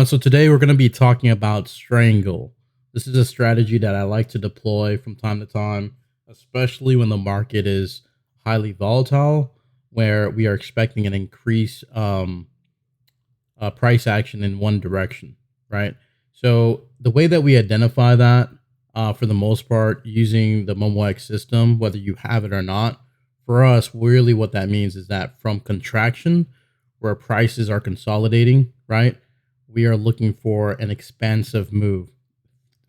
So today we're going to be talking about Strangle. This is a strategy that I like to deploy from time to time, especially when the market is highly volatile, where we are expecting an increase price action in one direction, right? So the way that we identify that, for the most part, using the MomoX system, whether you have it or not, for us, really what that means is that from contraction, where prices are consolidating, right? We are looking for an expansive move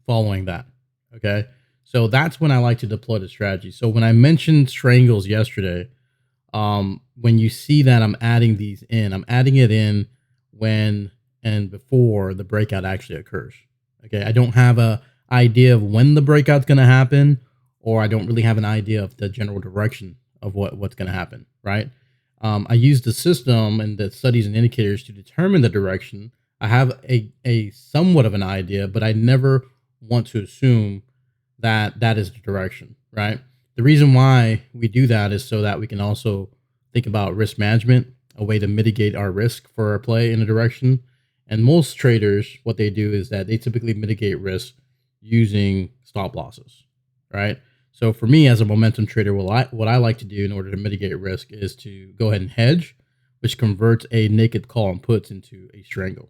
following that. Okay. So that's when I like to deploy the strategy. So when I mentioned strangles yesterday, when you see that I'm adding these in, I'm adding it in when and before the breakout actually occurs. Okay. I don't have a idea of when the breakout's going to happen, or I don't really have an idea of the general direction of what's going to happen. Right. I use the system and the studies and indicators to determine the direction. I have a somewhat of an idea, but I never want to assume that that is the direction, right? The reason why we do that is so that we can also think about risk management, a way to mitigate our risk for our play in a direction. And most traders, what they do is that they typically mitigate risk using stop losses, right? So for me as a momentum trader, what I like to do in order to mitigate risk is to go ahead and hedge, which converts a naked call and puts into a strangle.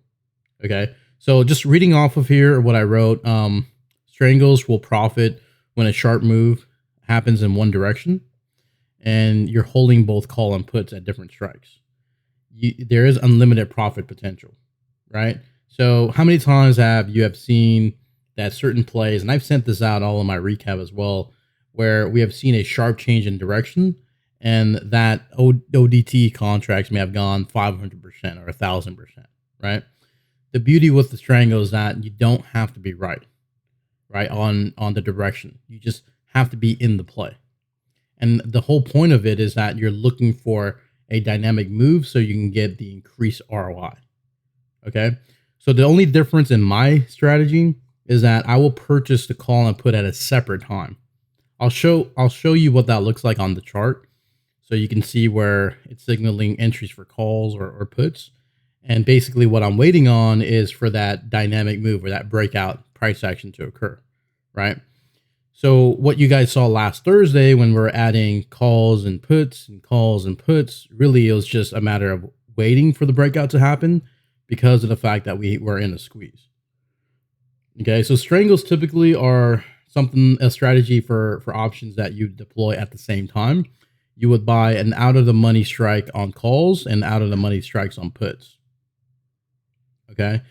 Okay, so just reading off of here what I wrote, strangles will profit when a sharp move happens in one direction and you're holding both call and puts at different strikes. There is unlimited profit potential, right? So how many times have you seen that certain plays, and I've sent this out all in my recap as well, where we have seen a sharp change in direction and that ODT contracts may have gone 500% or 1,000%, right? The beauty with the strangle is that you don't have to be right on the direction. You just have to be in the play. And the whole point of it is that you're looking for a dynamic move so you can get the increased ROI. Okay. So the only difference in my strategy is that I will purchase the call and put at a separate time. I'll show you what that looks like on the chart. So you can see where it's signaling entries for calls or puts. And basically what I'm waiting on is for that dynamic move or that breakout price action to occur, right? So what you guys saw last Thursday when we're adding calls and puts, really it was just a matter of waiting for the breakout to happen because of the fact that we were in a squeeze. Okay, so strangles typically are a strategy for options that you deploy at the same time. You would buy an out of the money strike on calls and out of the money strikes on puts. Okay.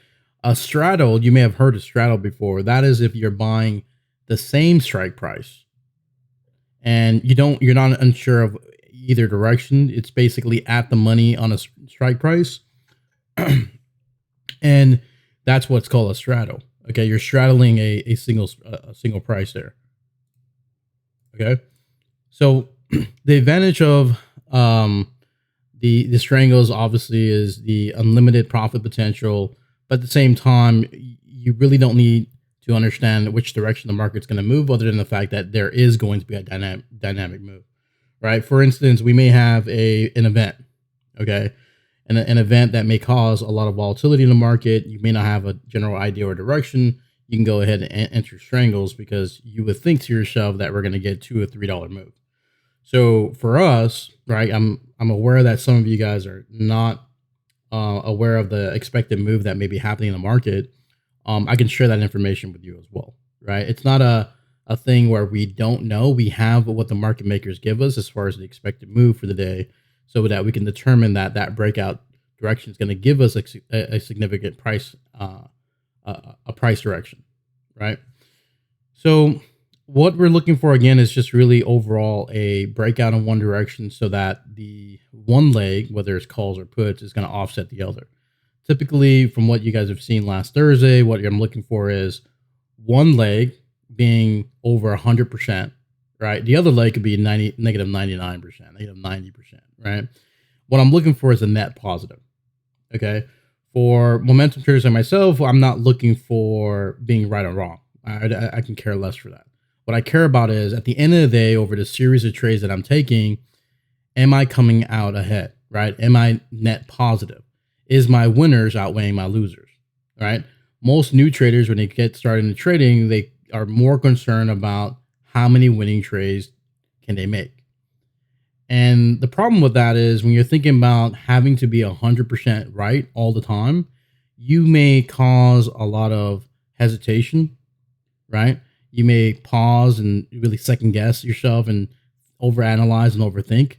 A straddle, you may have heard of straddle before. That is if you're buying the same strike price and you're not unsure of either direction. It's basically at the money on a strike price. And that's what's called a straddle. Okay. You're straddling a single price there. Okay. So the advantage of, the strangles obviously is the unlimited profit potential, but at the same time, you really don't need to understand which direction the market's going to move, other than the fact that there is going to be a dynamic move, right? For instance, we may have an event, okay, and an event that may cause a lot of volatility in the market. You may not have a general idea or direction. You can go ahead and enter strangles because you would think to yourself that we're going to get $2 or $3 move. So for us, right, I'm aware that some of you guys are not aware of the expected move that may be happening in the market. I can share that information with you as well, right? It's not a thing where we don't know. We have what the market makers give us as far as the expected move for the day, so that we can determine that breakout direction is going to give us a significant price, a price direction, right? So what we're looking for again is just really overall a breakout in one direction so that the one leg, whether it's calls or puts, is going to offset the other. Typically, from what you guys have seen last Thursday, what I'm looking for is one leg being over 100%, right? The other leg could be negative 99%, negative 90%, right? What I'm looking for is a net positive, okay? For momentum traders like myself, I'm not looking for being right or wrong. I can care less for that. What I care about is at the end of the day, over the series of trades that I'm taking, am I coming out ahead, right? Am I net positive? Is my winners outweighing my losers? right? Most new traders, when they get started in trading, they are more concerned about how many winning trades can they make. And the problem with that is when you're thinking about having to be 100% right all the time, you may cause a lot of hesitation, right? You may pause and really second guess yourself and overanalyze and overthink.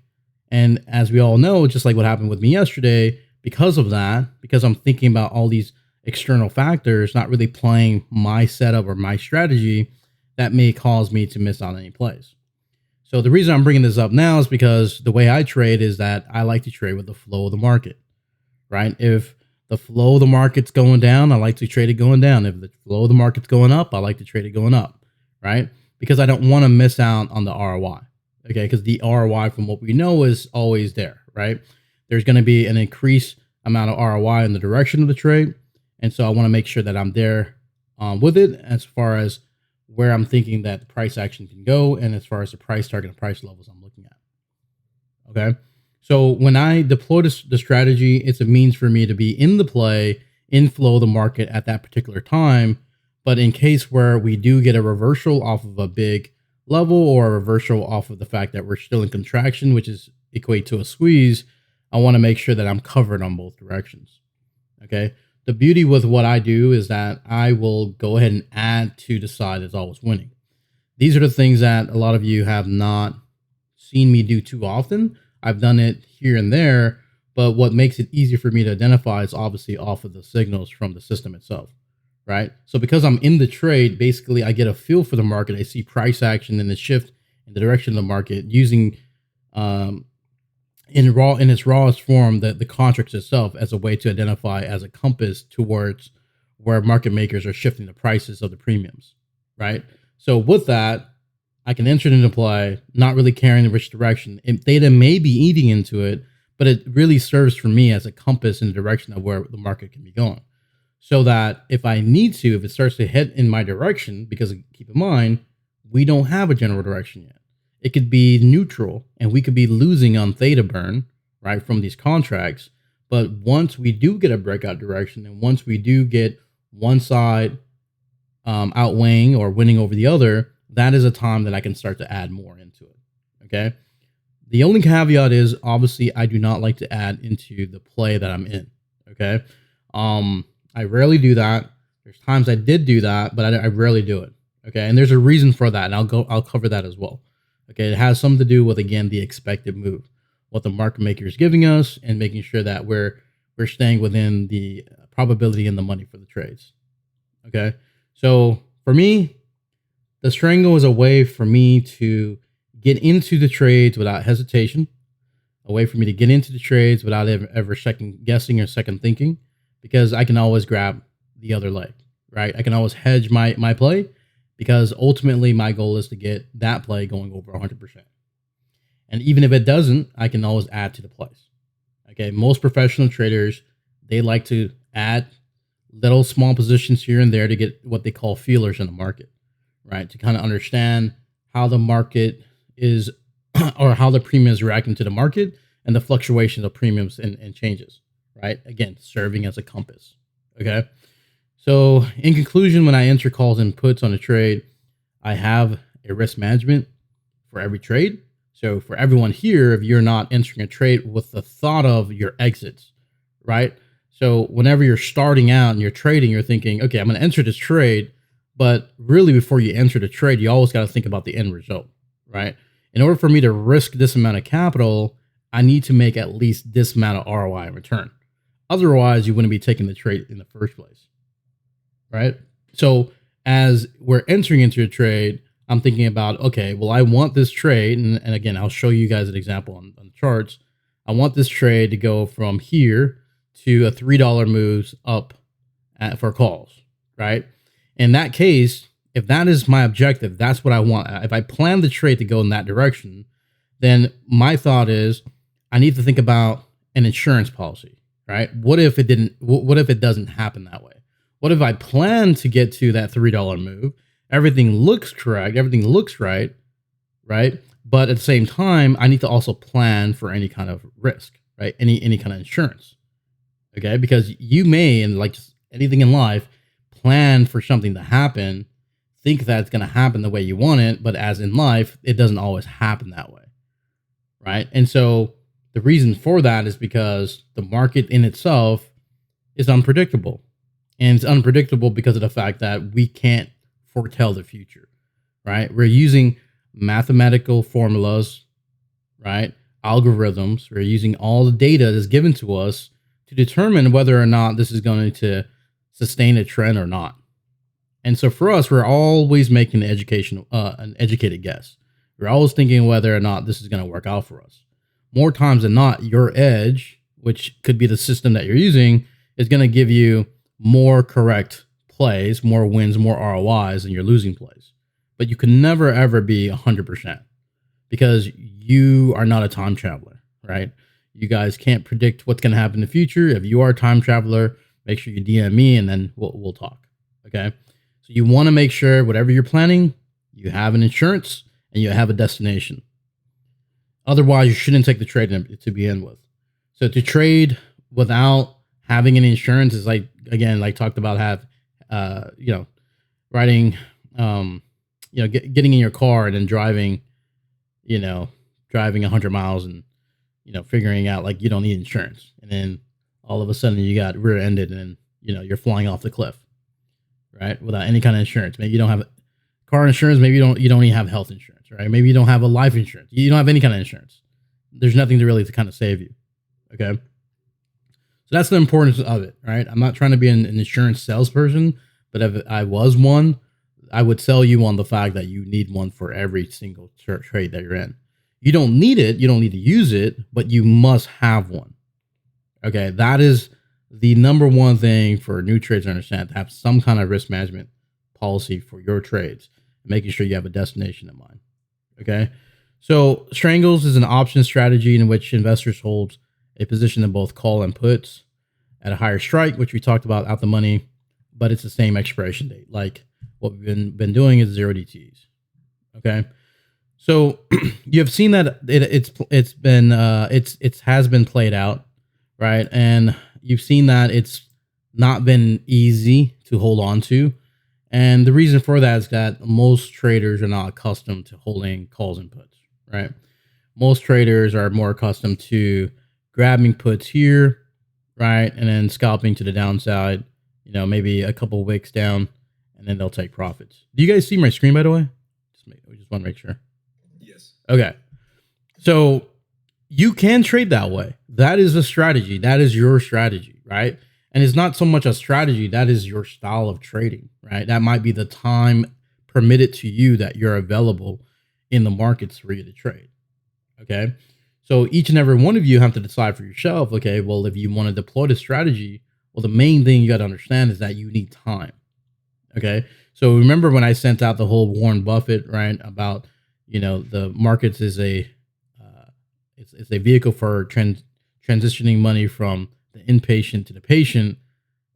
And as we all know, just like what happened with me yesterday, because of that, because I'm thinking about all these external factors, not really playing my setup or my strategy, that may cause me to miss out on any plays. So the reason I'm bringing this up now is because the way I trade is that I like to trade with the flow of the market, right? If the flow of the market's going down, I like to trade it going down. If the flow of the market's going up, I like to trade it going up, right? Because I don't want to miss out on the ROI, okay? Because the ROI from what we know is always there, right? There's going to be an increased amount of ROI in the direction of the trade. And so I want to make sure that I'm there with it as far as where I'm thinking that the price action can go and as far as the price target and price levels I'm looking at. Okay. So when I deploy the strategy, it's a means for me to be in the play, in flow of the market at that particular time. But in case where we do get a reversal off of a big level or a reversal off of the fact that we're still in contraction, which is equate to a squeeze, I want to make sure that I'm covered on both directions. Okay. The beauty with what I do is that I will go ahead and add to the side that's always winning. These are the things that a lot of you have not seen me do too often. I've done it here and there, but what makes it easier for me to identify is obviously off of the signals from the system itself, right? So because I'm in the trade, basically I get a feel for the market. I see price action and the shift in the direction of the market using in its rawest form the contracts itself as a way to identify as a compass towards where market makers are shifting the prices of the premiums, right? So with that, I can enter it into play, not really caring in which direction. And data may be eating into it, but it really serves for me as a compass in the direction of where the market can be going. So that if I need to, if it starts to head in my direction, because keep in mind, we don't have a general direction yet. It could be neutral and we could be losing on theta burn, right, from these contracts. But once we do get a breakout direction and once we do get one side outweighing or winning over the other, that is a time that I can start to add more into it. Okay. The only caveat is obviously I do not like to add into the play that I'm in. Okay. I rarely do that. There's times I did do that, but I rarely do it. Okay. And there's a reason for that. And I'll cover that as well. Okay, it has something to do with, again, the expected move, what the market maker is giving us, and making sure that we're staying within the probability and the money for the trades. Okay, so for me, the Strangle is a way for me to get into the trades without hesitation, a way for me to get into the trades without ever second guessing or second thinking, because I can always grab the other leg, right? I can always hedge my play. Because ultimately my goal is to get that play going over 100%. And even if it doesn't, I can always add to the plays. Okay, most professional traders, they like to add little small positions here and there to get what they call feelers in the market, right? To kind of understand how the market is or how the premium is reacting to the market and the fluctuations of premiums and changes, right? Again, serving as a compass, okay? So in conclusion, when I enter calls and puts on a trade, I have a risk management for every trade. So for everyone here, if you're not entering a trade with the thought of your exits, right? So whenever you're starting out and you're trading, you're thinking, okay, I'm going to enter this trade. But really before you enter the trade, you always got to think about the end result, right? In order for me to risk this amount of capital, I need to make at least this amount of ROI in return. Otherwise, you wouldn't be taking the trade in the first place. Right. So as we're entering into a trade, I'm thinking about, okay, well, I want this trade. And again, I'll show you guys an example on the charts. I want this trade to go from here to a $3 moves up for calls. Right. In that case, if that is my objective, that's what I want. If I plan the trade to go in that direction, then my thought is I need to think about an insurance policy. Right. What if it doesn't happen that way? What if I plan to get to that $3 move? Everything looks correct. Everything looks right. But at the same time, I need to also plan for any kind of risk, right? Any kind of insurance. Okay. Because you may, and like anything in life, plan for something to happen, think that it's going to happen the way you want it, but as in life, it doesn't always happen that way, right? And so the reason for that is because the market in itself is unpredictable. And it's unpredictable because of the fact that we can't foretell the future, right? We're using mathematical formulas, right? Algorithms. We're using all the data that's given to us to determine whether or not this is going to sustain a trend or not. And so for us, we're always making an educated guess. We're always thinking whether or not this is going to work out for us. More times than not, your edge, which could be the system that you're using, is going to give you more correct plays, more wins, more ROIs than your losing plays. But you can never, ever be 100% because you are not a time traveler, right? You guys can't predict what's going to happen in the future. If you are a time traveler, make sure you DM me and then we'll talk, okay? So you want to make sure whatever you're planning, you have an insurance and you have a destination. Otherwise, you shouldn't take the trade to begin with. So to trade without having an insurance is like, again, like talked about, riding, getting in your car and then driving 100 miles and, figuring out like you don't need insurance. And then all of a sudden you got rear-ended and, you're flying off the cliff, right? Without any kind of insurance. Maybe you don't have car insurance. Maybe you don't even have health insurance, right? Maybe you don't have a life insurance. You don't have any kind of insurance. There's nothing to really to kind of save you. Okay. So that's the importance of it, right? I'm not trying to be an insurance salesperson, but if I was one, I would sell you on the fact that you need one for every single trade that you're in. You don't need it. You don't need to use it, but you must have one. Okay. That is the number one thing for new traders to understand, to have some kind of risk management policy for your trades, making sure you have a destination in mind. Okay. So Strangles is an option strategy in which investors hold a position in both call and puts at a higher strike, which we talked about out the money, but it's the same expiration date. Like what we've been doing is 0 DTs. Okay. So you have seen that it has been played out, right? And you've seen that it's not been easy to hold on to. And the reason for that is that most traders are not accustomed to holding calls and puts, right? Most traders are more accustomed to grabbing puts here, right? And then scalping to the downside, maybe a couple wicks down, and then they'll take profits. Do you guys see my screen, by the way? We just want to make sure. Yes. Okay. So you can trade that way. That is a strategy. That is your strategy, right? And it's not so much a strategy. That is your style of trading, right? That might be the time permitted to you that you're available in the markets for you to trade. Okay. So each and every one of you have to decide for yourself, okay, well, if you want to deploy the strategy, well, the main thing you got to understand is that you need time. Okay. So remember when I sent out the whole Warren Buffett, right, about, the markets is it's a vehicle for transitioning money from the inpatient to the patient,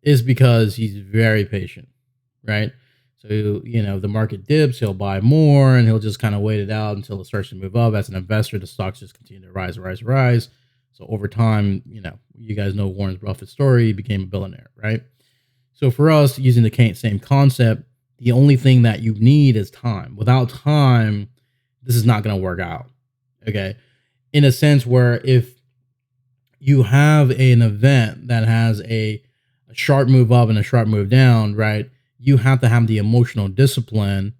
is because he's very patient, right? So, the market dips, he'll buy more and he'll just kind of wait it out until it starts to move up. As an investor, the stocks just continue to rise. So over time, you guys know Warren Buffett's story, he became a billionaire, right? So for us, using the same concept, the only thing that you need is time. Without time, this is not going to work out, okay? In a sense where if you have an event that has a sharp move up and a sharp move down, right? You have to have the emotional discipline,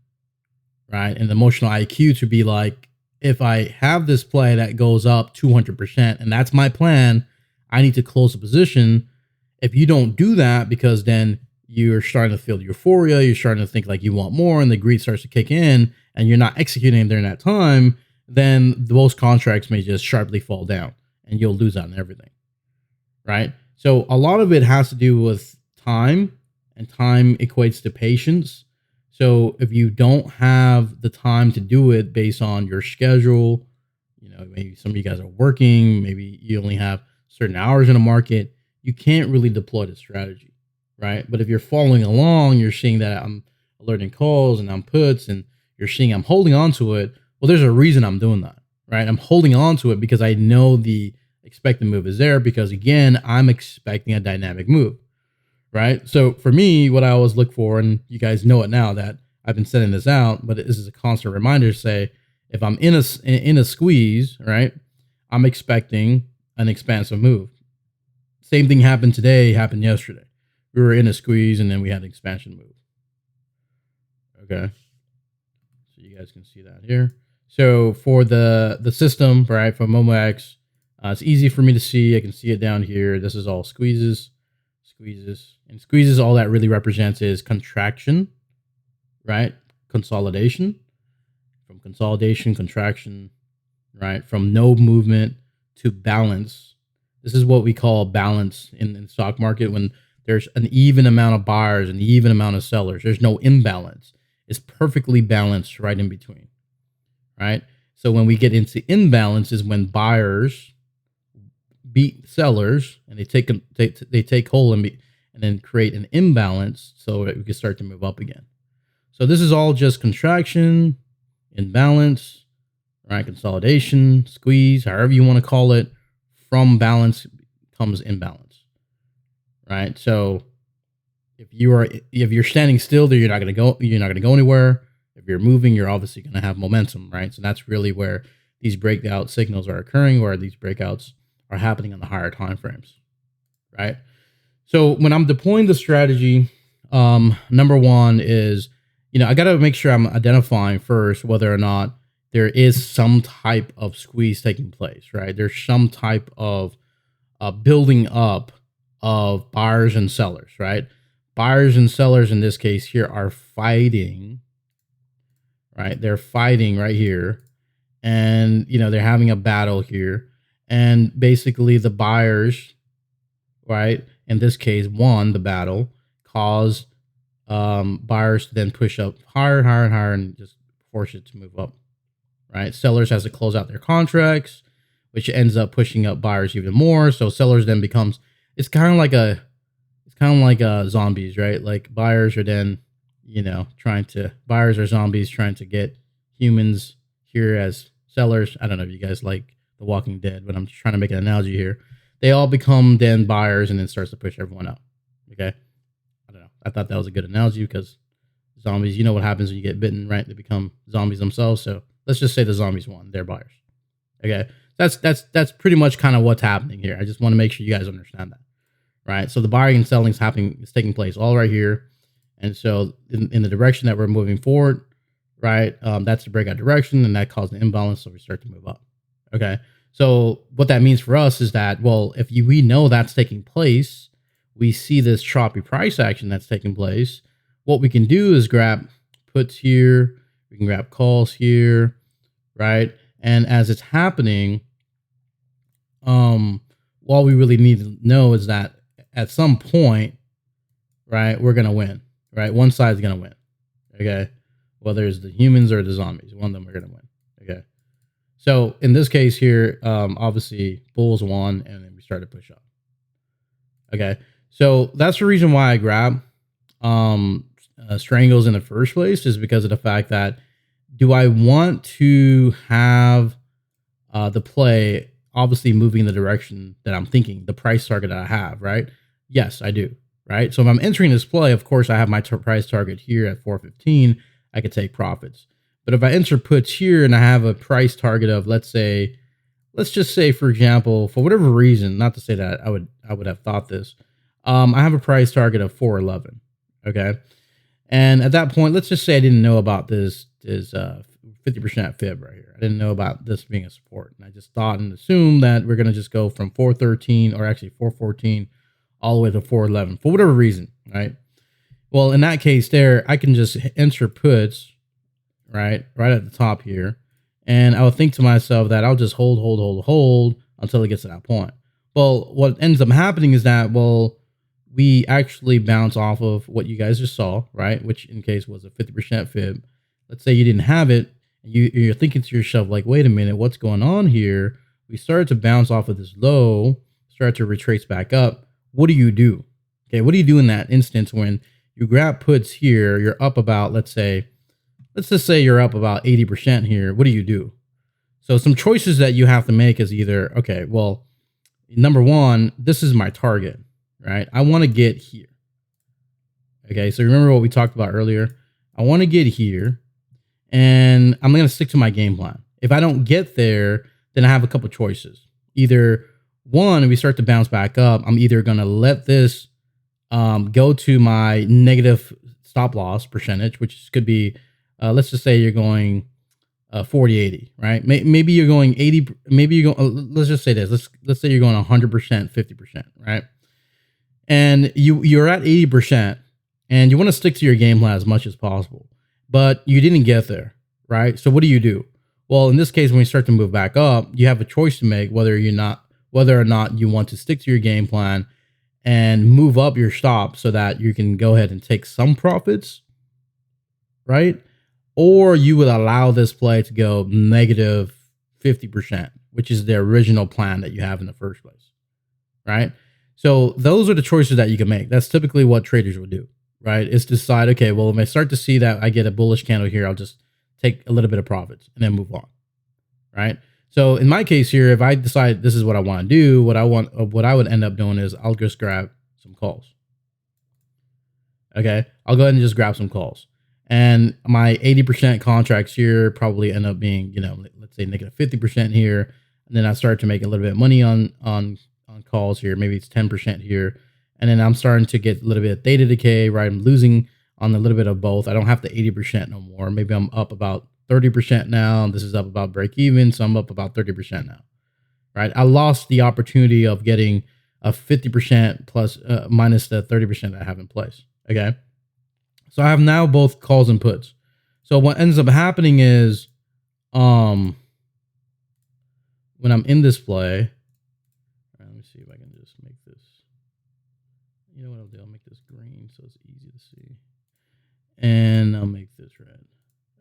right? And the emotional IQ to be like, if I have this play that goes up 200% and that's my plan, I need to close the position. If you don't do that, because then you're starting to feel euphoria, you're starting to think like you want more and the greed starts to kick in and you're not executing during that time, then those contracts may just sharply fall down and you'll lose out on everything, right? So a lot of it has to do with time, and time equates to patience. So if you don't have the time to do it based on your schedule, maybe some of you guys are working, maybe you only have certain hours in the market, you can't really deploy the strategy, right? But if you're following along, you're seeing that I'm alerting calls and I'm puts, and you're seeing I'm holding on to it. Well, there's a reason I'm doing that, right? I'm holding on to it because I know the expected move is there, because again, I'm expecting a dynamic move, right? So for me, what I always look for, and you guys know it now that I've been sending this out, but this is a constant reminder to say, if I'm in a squeeze, right, I'm expecting an expansive move. Same thing happened today, happened yesterday. We were in a squeeze and then we had an expansion move. Okay. So you guys can see that here. So for the system, right, for MomoX, it's easy for me to see. I can see it down here. This is all squeezes, and squeezes. All that really represents is contraction, right? Consolidation, from consolidation, contraction, right? From no movement to balance. This is what we call balance in the stock market, when there's an even amount of buyers and even amount of sellers. There's no imbalance. It's perfectly balanced right in between, right? So when we get into imbalance is when buyers beat sellers and they take hold and then create an imbalance so that we can start to move up again. So this is all just contraction, imbalance, right? Consolidation, squeeze, however you want to call it. From balance comes imbalance, right? So if you're standing still, there you're not going to go anywhere. If you're moving, you're obviously going to have momentum, right? So that's really where these breakout signals are occurring, where these breakouts are happening on the higher time frames, right? So when I'm deploying the strategy, number one is, I got to make sure I'm identifying first whether or not there is some type of squeeze taking place, right? There's some type of building up of buyers and sellers, right? Buyers and sellers in this case here are fighting, right? They're fighting right here. And, they're having a battle here. And basically the buyers, right, in this case, won the battle, caused buyers to then push up higher and higher and higher and just force it to move up, right? Sellers has to close out their contracts, which ends up pushing up buyers even more. So sellers then becomes, it's kind of like zombies, right? Like buyers are then, buyers are zombies trying to get humans here as sellers. I don't know if you guys like The Walking Dead, but I'm just trying to make an analogy here. They all become then buyers and then starts to push everyone up. Okay. I don't know. I thought that was a good analogy because zombies, you know what happens when you get bitten, right? They become zombies themselves. So let's just say the zombies won. They're buyers. Okay. That's pretty much kind of what's happening here. I just want to make sure you guys understand that. Right. So the buying and selling is taking place all right here. And so in the direction that we're moving forward, right, that's the breakout direction, and that caused an imbalance. So we start to move up. Okay. So what that means for us is that, well, if we know that's taking place, we see this choppy price action that's taking place. What we can do is grab puts here. We can grab calls here, right? And as it's happening, all we really need to know is that at some point, right, we're going to win, right? One side's going to win, okay? Whether it's the humans or the zombies, one of them are going to win, okay? So in this case here, obviously bulls won and then we started to push up, okay? So that's the reason why I grab Strangles in the first place, is because of the fact that, do I want to have the play obviously moving in the direction that I'm thinking, the price target that I have, right? Yes, I do, right? So if I'm entering this play, of course, I have my price target here at 415. I could take profits. But if I enter puts here and I have a price target of, let's just say, for example, for whatever reason, not to say that I would have thought this, I have a price target of 411, okay? And at that point, let's just say I didn't know about this 50% fib right here. I didn't know about this being a support. And I just thought and assumed that we're going to just go from 413, or actually 414, all the way to 411 for whatever reason, right? Well, in that case there, I can just enter puts, right at the top here. And I would think to myself that I'll just hold until it gets to that point. Well, what ends up happening is that, well, we actually bounce off of what you guys just saw, right? Which in case was a 50% fib. Let's say you didn't have it. And you're thinking to yourself, like, wait a minute, what's going on here? We started to bounce off of this low, start to retrace back up. What do you do? Okay, what do you do in that instance when you grab puts here? You're up about, let's just say you're up about 80% here. What do you do? So some choices that you have to make is either, okay, well, number one, this is my target, right? I want to get here. Okay, so remember what we talked about earlier? I want to get here and I'm going to stick to my game plan. If I don't get there, then I have a couple choices. Either one, if we start to bounce back up, I'm either going to let this go to my negative stop loss percentage, which could be, let's just say you're going 40, 80, right? Maybe you're going 80, maybe you're going, let's just say this. Let's say you're going 100%, 50%, right? And you're at 80% and you want to stick to your game plan as much as possible, but you didn't get there, right? So what do? Well, in this case, when you start to move back up, you have a choice to make whether or not you want to stick to your game plan and move up your stop so that you can go ahead and take some profits, right? Or you would allow this play to go negative 50%, which is the original plan that you have in the first place, right? So those are the choices that you can make. That's typically what traders would do, right? Is decide, okay, well, if I start to see that I get a bullish candle here, I'll just take a little bit of profits and then move on, right? So in my case here, if I decide this is what I want to do, what I would end up doing is I'll just grab some calls. Okay, I'll go ahead and just grab some calls. And my 80% contracts here probably end up being, let's say negative 50% here. And then I start to make a little bit of money on calls here. Maybe it's 10% here. And then I'm starting to get a little bit of theta decay, right? I'm losing on a little bit of both. I don't have the 80% no more. Maybe I'm up about 30% now. This is up about break even. So I'm up about 30% now, right? I lost the opportunity of getting a 50% plus minus the 30% I have in place. Okay. So I have now both calls and puts. So what ends up happening is, when I'm in this play, let me see if I can just make this, you know what I'll do? I'll make this green so it's easy to see. And I'll make this red.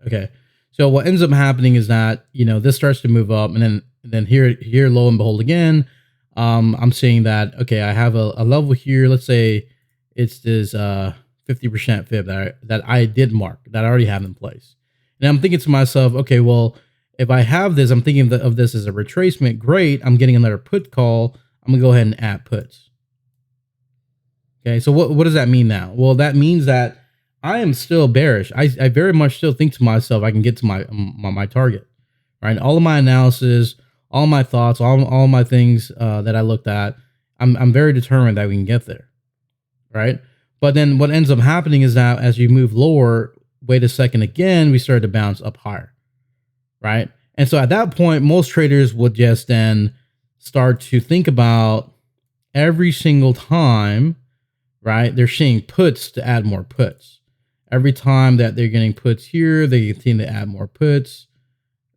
Okay. So what ends up happening is that, this starts to move up and then here, lo and behold again, I'm seeing that, okay, I have a level here. Let's say it's this, 50% fib that I did mark, that I already have in place. And I'm thinking to myself, okay, well, if I have this, I'm thinking of this as a retracement. Great. I'm getting another put call. I'm gonna go ahead and add puts. Okay. So what does that mean now? Well, that means that I am still bearish. I very much still think to myself, I can get to my target, right? All of my analysis, all my thoughts, all my things that I looked at, I'm very determined that we can get there, right? But then what ends up happening is that as you move lower, wait a second again, we start to bounce up higher, right? And so at that point, most traders would just then start to think about every single time, right? They're seeing puts to add more puts. Every time that they're getting puts here, they continue to add more puts,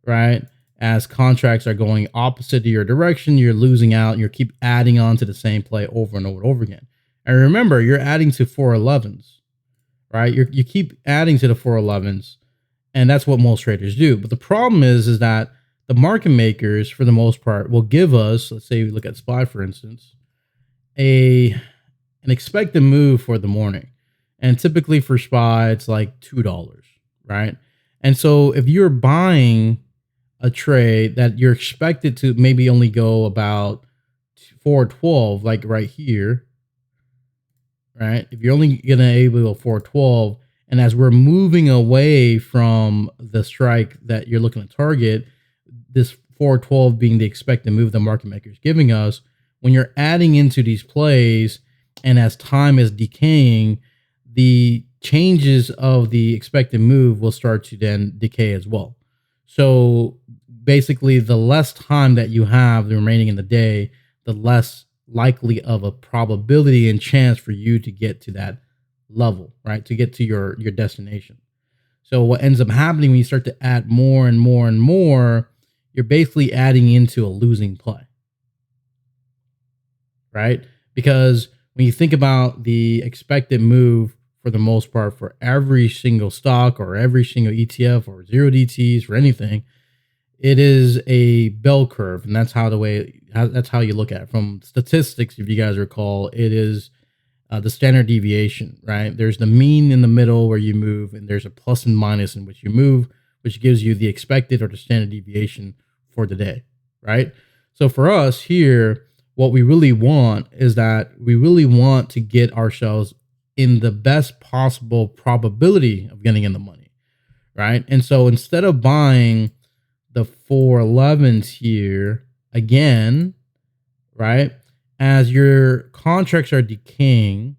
right? As contracts are going opposite to your direction, you're losing out and you keep adding on to the same play over and over and over again. And remember, you're adding to 411s, right? You keep adding to the 411s, and that's what most traders do. But the problem is that the market makers, for the most part, will give us, let's say we look at SPY, for instance, an expected move for the morning. And typically for SPY, it's like $2, right? And so if you're buying a trade that you're expected to maybe only go about 412, like right here, right? If you're only going to able to go 412, and as we're moving away from the strike that you're looking to target, this 412 being the expected move the market maker is giving us, when you're adding into these plays, and as time is decaying, the changes of the expected move will start to then decay as well. So basically, the less time that you have remaining in the day, the less likely of a probability and chance for you to get to that level, right? To get to your destination. So what ends up happening when you start to add more and more and more, you're basically adding into a losing play, right? Because when you think about the expected move, for the most part, for every single stock or every single ETF or zero DTs for anything, it is a bell curve, and that's how you look at it. From statistics, if you guys recall, it is the standard deviation, right? There's the mean in the middle where you move, and there's a plus and minus in which you move, which gives you the expected or the standard deviation for the day, right? So for us here, what we really want is that we really want to get ourselves in the best possible probability of getting in the money, right? And so instead of buying the 411s here again, right, as your contracts are decaying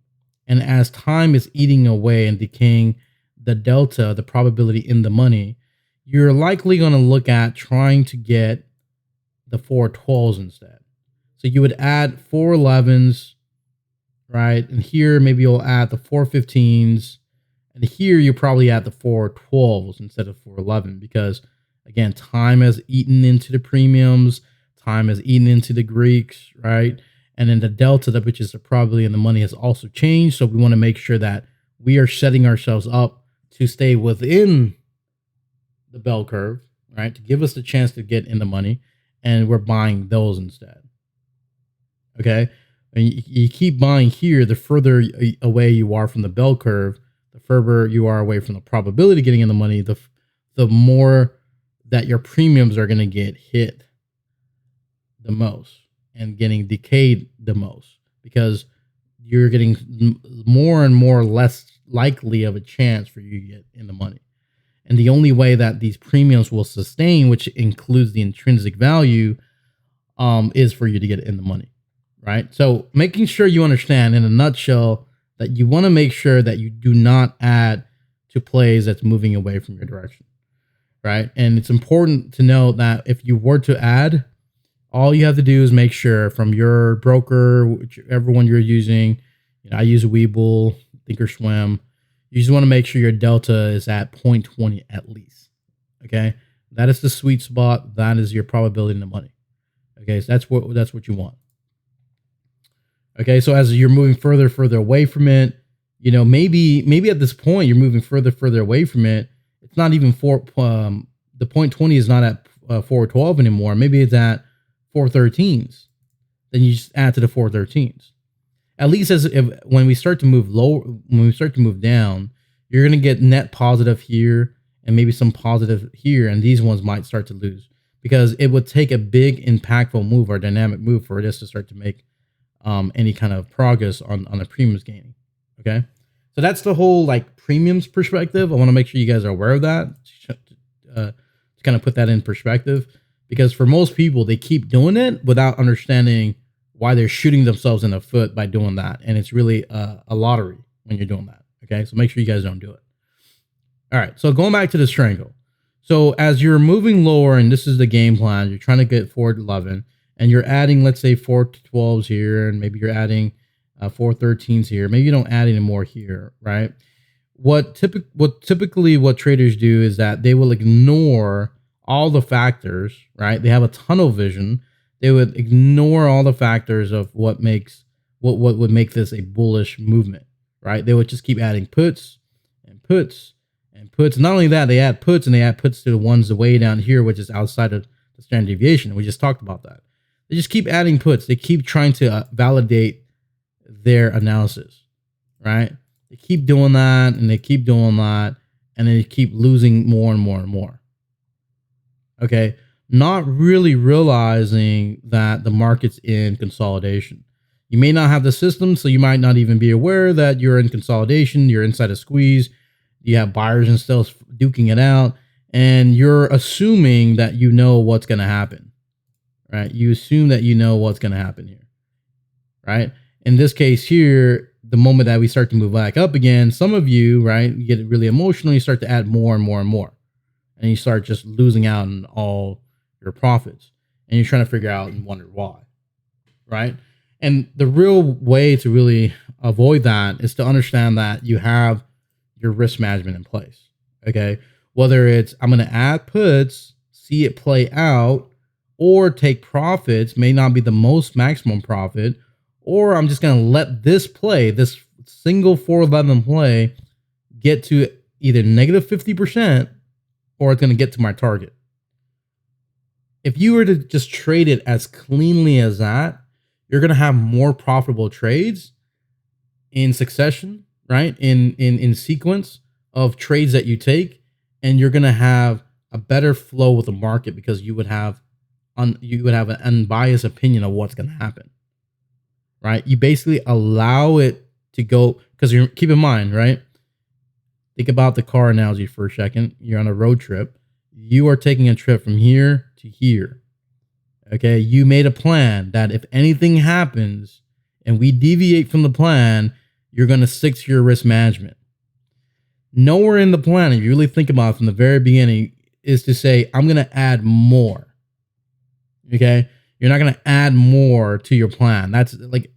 and as time is eating away and decaying the delta, the probability in the money, you're likely going to look at trying to get the 412s instead. So you would add 411s, right? And here maybe you'll add the 415s. And here you probably add the 412s instead of 411 because, again, time has eaten into the premiums. Time has eaten into the Greeks, right? And then the delta, which is the probability in the money, has also changed. So we want to make sure that we are setting ourselves up to stay within the bell curve, right? To give us the chance to get in the money. And we're buying those instead. Okay? And you keep buying here, the further away you are from the bell curve, the further you are away from the probability of getting in the money, the more that your premiums are going to get hit the most and getting decayed the most because you're getting more and more less likely of a chance for you to get in the money. And the only way that these premiums will sustain, which includes the intrinsic value, is for you to get in the money, right? So making sure you understand in a nutshell that you want to make sure that you do not add to plays that's moving away from your direction, right? And it's important to know that if you were to add, all you have to do is make sure from your broker, whichever one you're using, I use Webull, Thinkorswim, you just want to make sure your delta is at 0.20 at least. Okay, that is the sweet spot. That is your probability in the money. Okay, so that's what you want. Okay, so as you're moving further away from it, maybe at this point you're moving further away from it. It's not even the 0.20 is not at 412 anymore. Maybe it's at 413s. Then you just add to the 413s. At least when we start to move low, when we start to move down, you're going to get net positive here and maybe some positive here. And these ones might start to lose because it would take a big impactful move or dynamic move for this to start to make any kind of progress on the premiums gaining. Okay. So that's the whole premiums perspective. I want to make sure you guys are aware of that to kind of put that in perspective, because for most people, they keep doing it without understanding why they're shooting themselves in the foot by doing that. And it's really a lottery when you're doing that. Okay. So make sure you guys don't do it. All right. So going back to the Strangle. So as you're moving lower, and this is the game plan, you're trying to get 411 and you're adding, let's say 412s here, and maybe you're adding 413s here. Maybe you don't add any more here, right? What typically traders do is that they will ignore all the factors, right? They have a tunnel vision. They would ignore all the factors of what would make this a bullish movement, right? They would just keep adding puts and puts and puts. Not only that, they add puts, and they add puts to the ones way down here, which is outside of the standard deviation. We just talked about that. They just keep adding puts. They keep trying to validate their analysis, right? They keep doing that, and they keep doing that, and they keep losing more and more and more. Okay. Not really realizing that the market's in consolidation. You may not have the system, so you might not even be aware that you're in consolidation. You're inside a squeeze. You have buyers and sellers duking it out, and you're assuming that you know what's going to happen, right? You assume that you know what's going to happen here, right? In this case here, the moment that we start to move back up again, some of you, right, you get really emotional. You start to add more and more and more, and you start just losing out on all your profits, and you're trying to figure out and wonder why, right? And the real way to really avoid that is to understand that you have your risk management in place. Okay, whether it's I'm going to add puts, see it play out, or take profits, may not be the most maximum profit, or I'm just going to let this single 411 play get to either negative 50% or it's going to get to my target. If you were to just trade it as cleanly as that, you're going to have more profitable trades in succession, right? In sequence of trades that you take, and you're going to have a better flow with the market because you would have an unbiased opinion of what's going to happen, right? You basically allow it to go. because you keep in mind, right? Think about the car analogy for a second. You're on a road trip. You are taking a trip from here to here. Okay. You made a plan that if anything happens and we deviate from the plan, you're going to stick to your risk management. Nowhere in the plan, if you really think about it from the very beginning, is to say, I'm going to add more. Okay. You're not going to add more to your plan. That's like,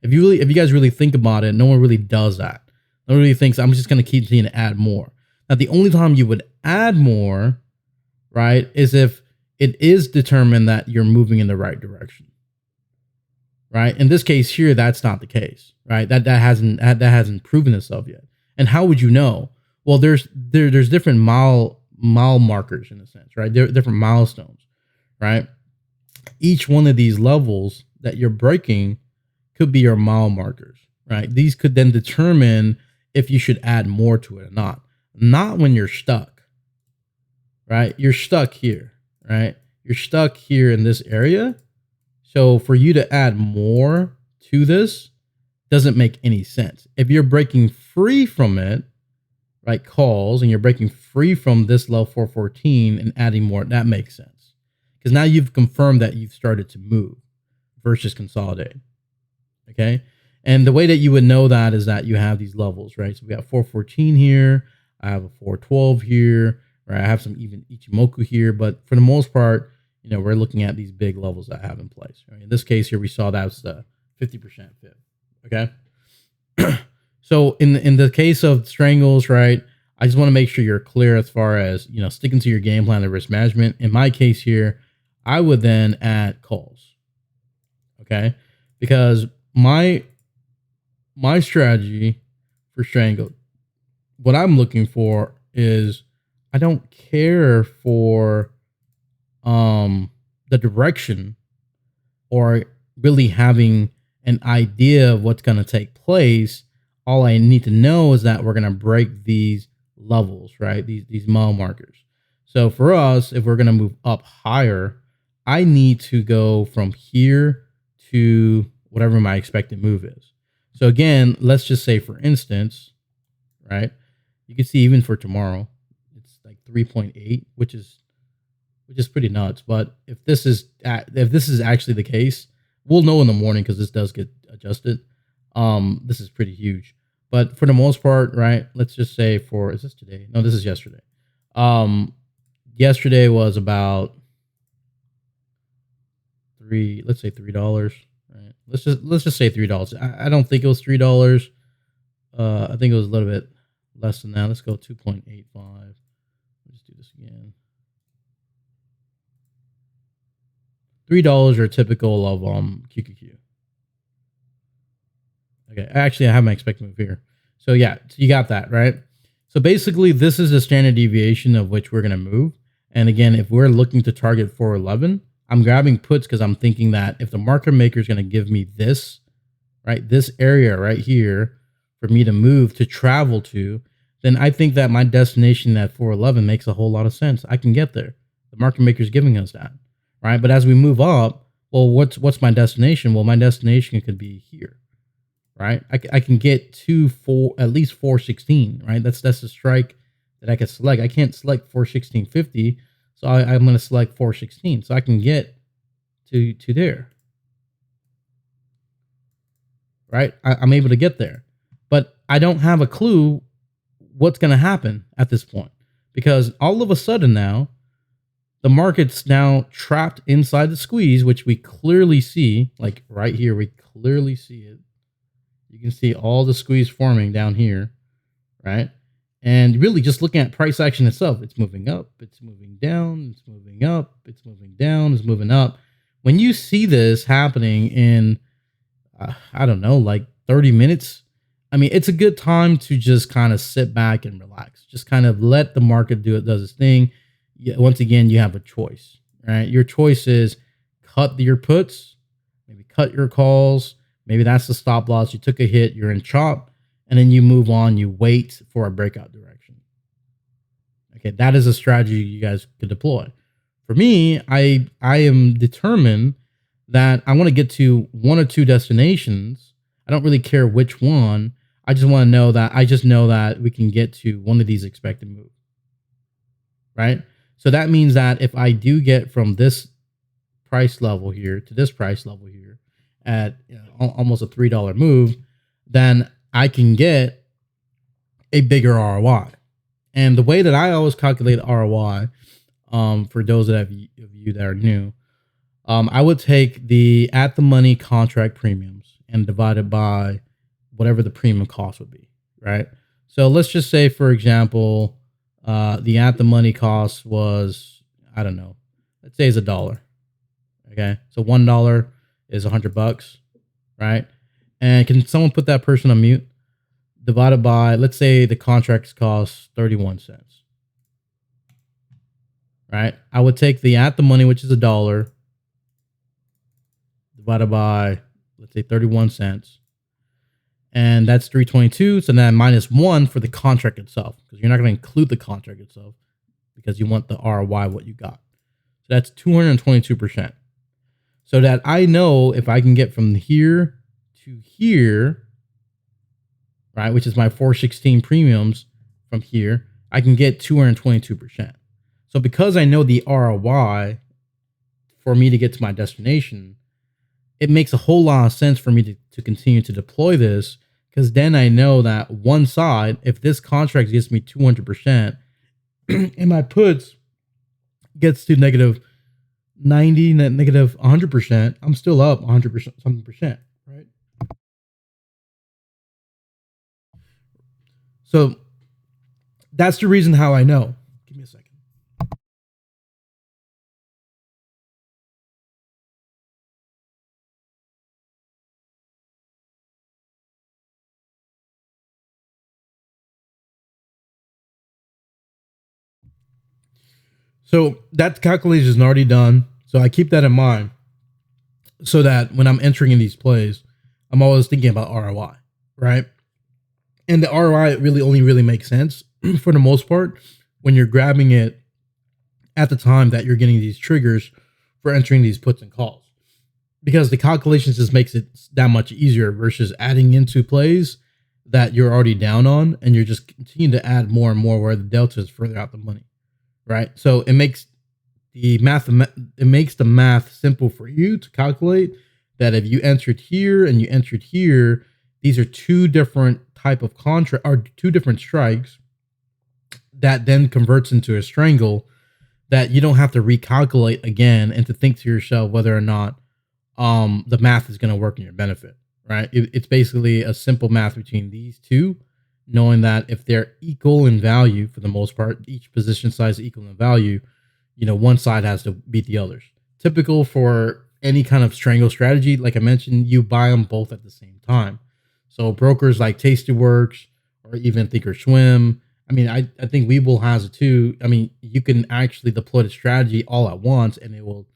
if you guys really think about it, no one really does that. No one really thinks I'm just going to continue to add more. Now, the only time you would add more, right, is if it is determined that you're moving in the right direction. Right. In this case here, that's not the case, right? That hasn't proven itself yet. And how would you know? Well, there's different mile markers in a sense, right? There are different milestones, right? Each one of these levels that you're breaking could be your mile markers, right? These could then determine if you should add more to it or not. Not when you're stuck, right? You're stuck here, right? You're stuck here in this area. So for you to add more to this doesn't make any sense. If you're breaking free from it, right, calls, and you're breaking free from this level 414 and adding more, that makes sense. Because now you've confirmed that you've started to move versus consolidate. Okay. And the way that you would know that is that you have these levels, right? So we have 414 here. I have a 412 here, right? I have some even Ichimoku here, but for the most part, we're looking at these big levels that I have in place. Right? In this case here, we saw that was the 50% fib. Okay. So in the case of strangles, right, I just want to make sure you're clear as far as, sticking to your game plan of risk management. In my case here, I would then add calls. Okay. Because my strategy for strangle, what I'm looking for is I don't care for the direction or really having an idea of what's going to take place. All I need to know is that we're going to break these levels, right? These mile markers. So for us, if we're going to move up higher, I need to go from here to whatever my expected move is. So again, let's just say, for instance, right? You can see even for tomorrow, it's like 3.8, which is pretty nuts. But if this is actually the case, we'll know in the morning because this does get adjusted. This is pretty huge. But for the most part, right? Let's just say is this today? No, this is yesterday. Yesterday was about let's say $3, right? Let's just say $3. I don't think it was $3. I think it was a little bit less than that. Let's go 2.85. Let's do this again. $3 are typical of QQQ. Okay, actually, I have my expected move here. So yeah, you got that, right? So basically, this is the standard deviation of which we're going to move. And again, if we're looking to target 411, I'm grabbing puts because I'm thinking that if the market maker is going to give me this, right, this area right here for me to move to travel to, then I think that my destination at 411 makes a whole lot of sense. I can get there. The market maker is giving us that, right? But as we move up, well, what's my destination? Well, my destination could be here, right? I can get to at least 416, right? That's the strike that I can select. I can't select 416.50, so I'm going to select 416, so I can get to there, right? I'm able to get there, but I don't have a clue what's going to happen at this point, because all of a sudden now, the market's now trapped inside the squeeze, which we clearly see, like right here, we clearly see it. You can see all the squeeze forming down here, right? And really just looking at price action itself, it's moving up, it's moving down, it's moving up, it's moving down, it's moving up. When you see this happening in, I don't know, like 30 minutes, I mean, it's a good time to just kind of sit back and relax. Just kind of let the market does its thing. Once again, you have a choice, right? Your choice is cut your puts, maybe cut your calls. Maybe that's the stop loss. You took a hit, you're in chop, and then you move on. You wait for a breakout direction. Okay, that is a strategy you guys could deploy. For me, I am determined that I want to get to one or two destinations. I don't really care which one. I just want to know that I just know that we can get to one of these expected moves, right? So that means that if I do get from this price level here to this price level here at almost a $3 move, then I can get a bigger ROI. And the way that I always calculate ROI, for those of you that are new, I would take the at the money contract premiums and divide it by whatever the premium cost would be, right? So let's just say, for example, the at the money cost was, I don't know, let's say it's $1. Okay, so $1 is $100, right? And can someone put that person on mute? Divided by, let's say the contracts cost 31 cents, right? I would take the at the money, which is $1, divided by, let's say 31 cents. And that's 322. So then minus 1 for the contract itself, because you're not going to include the contract itself because you want the ROI what you got. So that's 222%. So that I know if I can get from here to here, right, which is my 416 premiums from here, I can get 222%. So because I know the ROI for me to get to my destination, it makes a whole lot of sense for me to continue to deploy this, because then I know that one side, if this contract gets me 200% and my puts gets to negative 90, negative 100%, I'm still up 100%, something percent, right? So that's the reason how I know. Give me a second. So that calculation is already done. So I keep that in mind so that when I'm entering in these plays, I'm always thinking about ROI, right? And the ROI really only really makes sense for the most part when you're grabbing it at the time that you're getting these triggers for entering these puts and calls, because the calculations just makes it that much easier versus adding into plays that you're already down on and you're just continuing to add more and more where the delta is further out the money, right? So it makes the math simple for you to calculate that if you entered here and you entered here, these are two different type of contract or two different strikes that then converts into a strangle that you don't have to recalculate again and to think to yourself whether or not the math is going to work in your benefit, right? It's basically a simple math between these two, knowing that if they're equal in value for the most part, each position size is equal in value, one side has to beat the others. Typical for any kind of strangle strategy, like I mentioned, you buy them both at the same time. So brokers like Tastyworks or even Thinkorswim, I mean, I think Webull has it too. I mean, you can actually deploy the strategy all at once and it will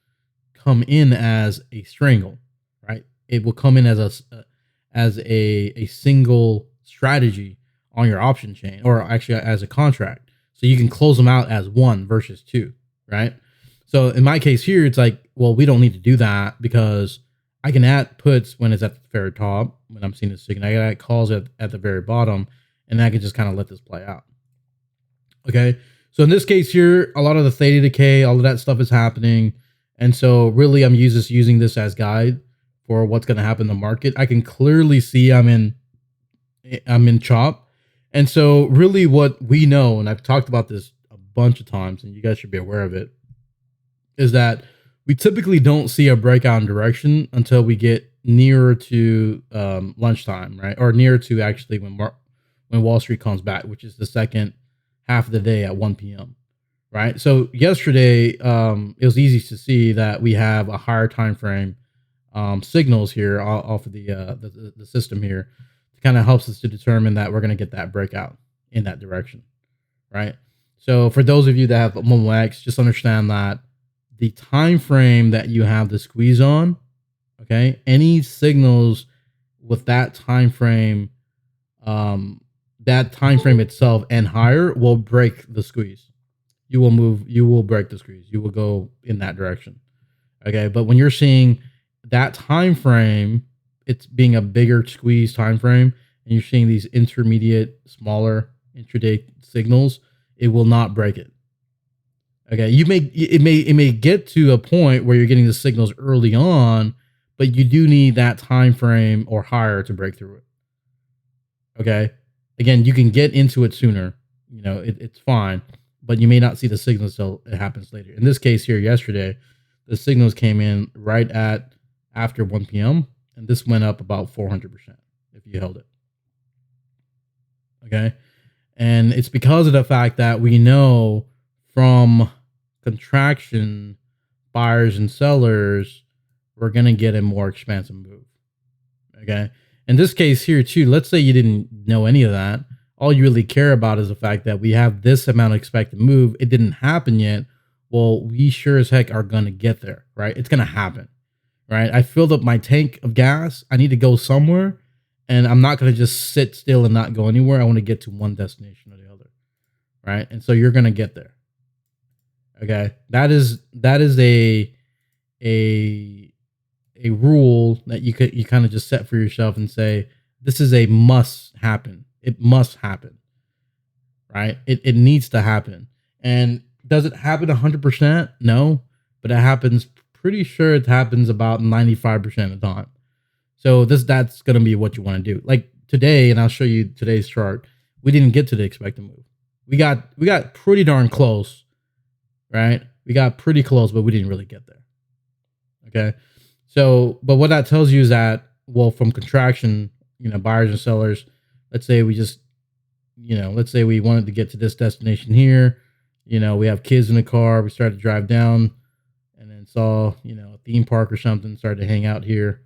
come in as a strangle, right? It will come in as a single strategy on your option chain, or actually as a contract. So you can close them out as one versus two, right? So in my case here, it's like, well, we don't need to do that because I can add puts when it's at the very top, when I'm seeing the signal. I can add calls at the very bottom, and I can just kind of let this play out. Okay. So in this case here, a lot of the theta decay, all of that stuff is happening. And so really I'm using this as guide for what's going to happen in the market. I can clearly see I'm in chop. And so really what we know, and I've talked about this a bunch of times and you guys should be aware of it, is that we typically don't see a breakout in direction until we get nearer to lunchtime, right? Or nearer to actually when Wall Street comes back, which is the second half of the day at 1 p.m. Right. So yesterday, it was easy to see that we have a higher time frame signals here off of the system here. It kind of helps us to determine that we're going to get that breakout in that direction. Right. So for those of you that have MomoX, just understand that the time frame that you have the squeeze on, okay, any signals with that time frame itself and higher will break the squeeze. You will break the squeeze. You will go in that direction. Okay. But when you're seeing that time frame, it's being a bigger squeeze time frame, and you're seeing these intermediate, smaller intraday signals, it will not break it. Okay, it may get to a point where you're getting the signals early on, but you do need that time frame or higher to break through it. Okay, again, you can get into it sooner. It's fine, but you may not see the signals till it happens later. In this case here, yesterday, the signals came in right at after 1 p.m. and this went up about 400% if you held it. Okay, and it's because of the fact that we know from contraction, buyers and sellers, we're going to get a more expansive move. Okay. In this case here too, let's say you didn't know any of that. All you really care about is the fact that we have this amount of expected move. It didn't happen yet. Well, we sure as heck are going to get there, right? It's going to happen, right? I filled up my tank of gas. I need to go somewhere, and I'm not going to just sit still and not go anywhere. I want to get to one destination or the other, right? And so you're going to get there. Okay, that is a rule that you kind of just set for yourself and say, this is a must happen. It must happen, right? It needs to happen. And does it happen 100%? No, but it happens. Pretty sure it happens about 95% of the time. So that's gonna be what you want to do. Like today, and I'll show you today's chart. We didn't get to the expected move. We got pretty darn close. Right? We got pretty close, but we didn't really get there. Okay. So, but what that tells you is that, well, from contraction, buyers and sellers, let's say we just, let's say we wanted to get to this destination here. We have kids in the car. We started to drive down and then saw, a theme park or something, started to hang out here,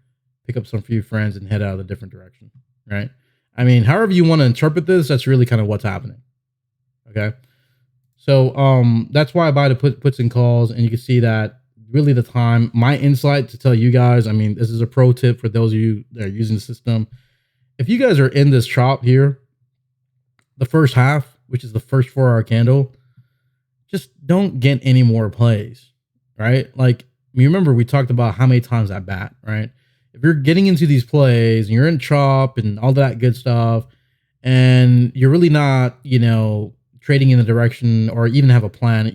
pick up some few friends and head out a different direction. Right. I mean, however you want to interpret this, that's really kind of what's happening. Okay. So that's why I buy the puts and calls, and you can see that really the time. My insight to tell you guys, I mean, this is a pro tip for those of you that are using the system. If you guys are in this chop here, the first half, which is the first 4-hour candle, just don't get any more plays, right? Like, you remember we talked about how many times I bat, right? If you're getting into these plays and you're in chop and all that good stuff, and you're really not, trading in the direction or even have a plan,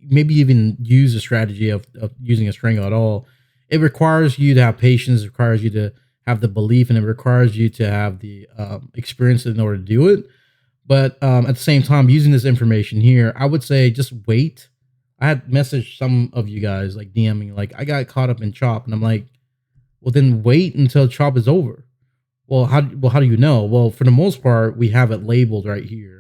maybe even use a strategy of using a strangle at all, it requires you to have patience, it requires you to have the belief, and it requires you to have the experience in order to do it. But at the same time, using this information here, I would say just wait. I had messaged some of you guys like DMing, like, I got caught up in chop, and I'm like, well, then wait until chop is over. Well, how do you know? Well, for the most part, we have it labeled right here,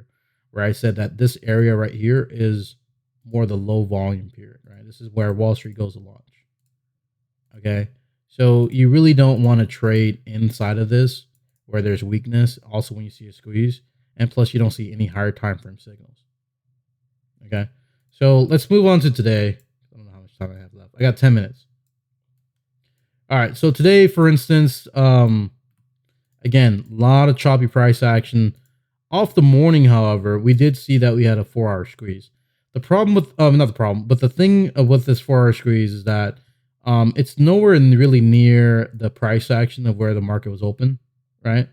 where I said that this area right here is more the low volume period, right? This is where Wall Street goes to launch. Okay. So you really don't want to trade inside of this where there's weakness. Also, when you see a squeeze, and plus you don't see any higher time frame signals. Okay. So let's move on to today. I don't know how much time I have left. I got 10 minutes. All right. So today, for instance, again, a lot of choppy price action. Off the morning, however, we did see that we had a 4-hour squeeze. The problem with, not the problem, but the thing with this 4-hour squeeze is that it's nowhere really near the price action of where the market was open, right?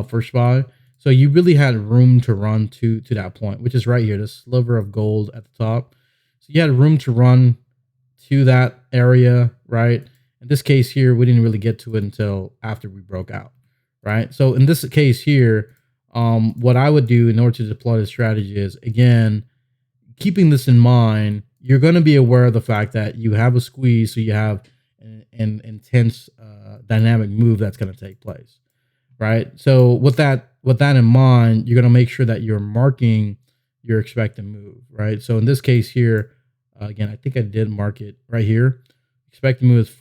For SPY. So you really had room to run to that point, which is right here, this sliver of gold at the top. So you had room to run to that area, right? In this case here, we didn't really get to it until after we broke out, right? So in this case here, what I would do in order to deploy the strategy is, again, keeping this in mind, you're going to be aware of the fact that you have a squeeze, so you have an intense dynamic move that's going to take place, right? So with that in mind, you're going to make sure that you're marking your expected move, right? So in this case here, again, I think I did mark it right here. Expected move is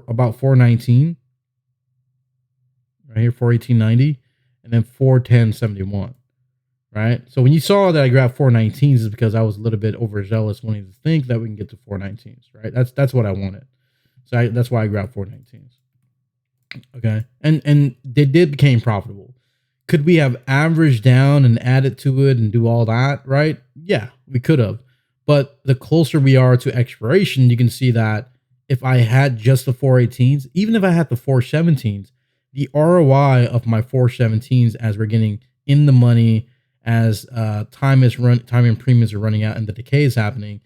about 419, right here, 418.90. And then 410.71, right? So when you saw that I grabbed 419s is because I was a little bit overzealous wanting to think that we can get to 419s, right? That's what I wanted. So that's why I grabbed 419s. Okay. And they did become profitable. Could we have averaged down and added to it and do all that, right? Yeah, we could have. But the closer we are to expiration, you can see that if I had just the 418s, even if I had the 417s, the ROI of my 417s as we're getting in the money, as time and premiums are running out and the decay is happening,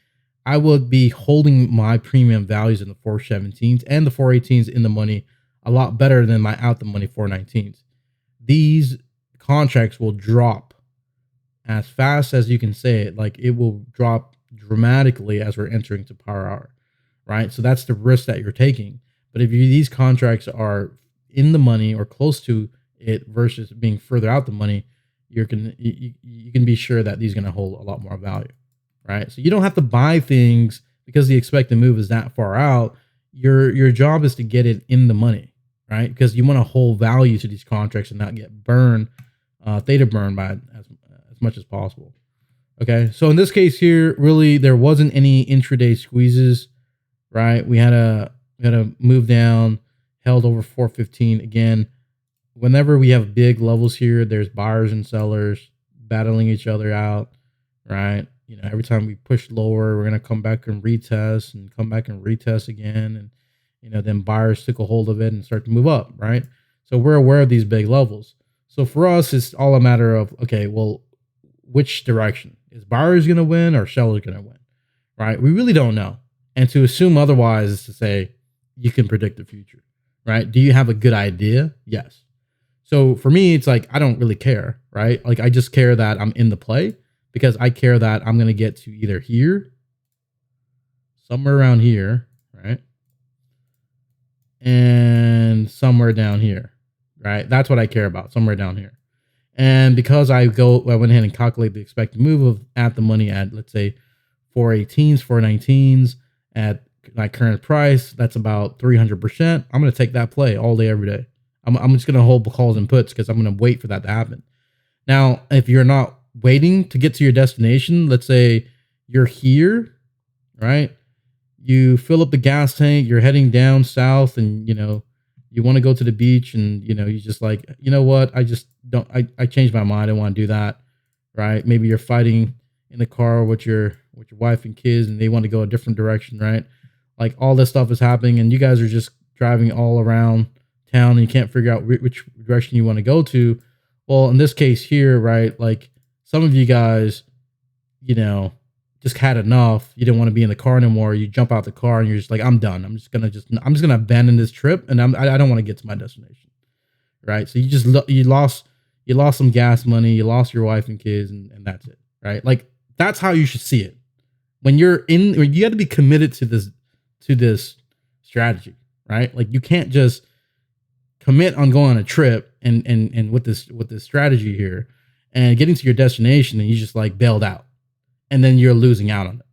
I would be holding my premium values in the 417s and the 418s in the money a lot better than my out the money 419s. These contracts will drop as fast as you can say it. Like, it will drop dramatically as we're entering to power hour, right? So that's the risk that you're taking. But if these contracts are in the money or close to it versus being further out the money, you can be sure that these are going to hold a lot more value, right? So you don't have to buy things because the expected move is that far out. Your job is to get it in the money, right? Because you want to hold value to these contracts and not get burned, theta burned by as much as possible. Okay, so in this case here, really there wasn't any intraday squeezes, right? We had a move down, held over 415 again. Whenever we have big levels here, there's buyers and sellers battling each other out, right? You know, every time we push lower, we're gonna come back and retest and come back and retest again, and you know, then buyers took a hold of it and start to move up, right? So we're aware of these big levels. So for us, it's all a matter of, okay, well, which direction is buyers gonna win or sellers gonna win, right? We really don't know, and to assume otherwise is to say you can predict the future, right? Do you have a good idea? Yes. So for me, it's like, I don't really care, right? Like, I just care that I'm in the play because I care that I'm going to get to either here, somewhere around here, right? And somewhere down here, right? That's what I care about, somewhere down here. And because I went ahead and calculate the expected move of at the money at, let's say, 418s, 419s at my current price, that's about 300%. I'm going to take that play all day, every day. I'm just going to hold calls and puts because I'm going to wait for that to happen. Now, if you're not waiting to get to your destination, let's say you're here, right? You fill up the gas tank, you're heading down south, and, you know, you want to go to the beach, and, you know, you just like, you know what? I just don't, I changed my mind. I want to do that, right? Maybe you're fighting in the car with your wife and kids, and they want to go a different direction, right? Like, all this stuff is happening, and you guys are just driving all around town and you can't figure out which direction you want to go to. Well, in this case here, right, like, some of you guys, you know, just had enough. You didn't want to be in the car anymore. You jump out the car and you're just like, I'm done. I'm just gonna abandon this trip, and I don't want to get to my destination, right? So you lost some gas money, you lost your wife and kids, and that's it, right? Like, that's how you should see it. When you got to be committed to this strategy, right? Like, you can't just commit on going on a trip and with this strategy here and getting to your destination and you just like bailed out and then you're losing out on it,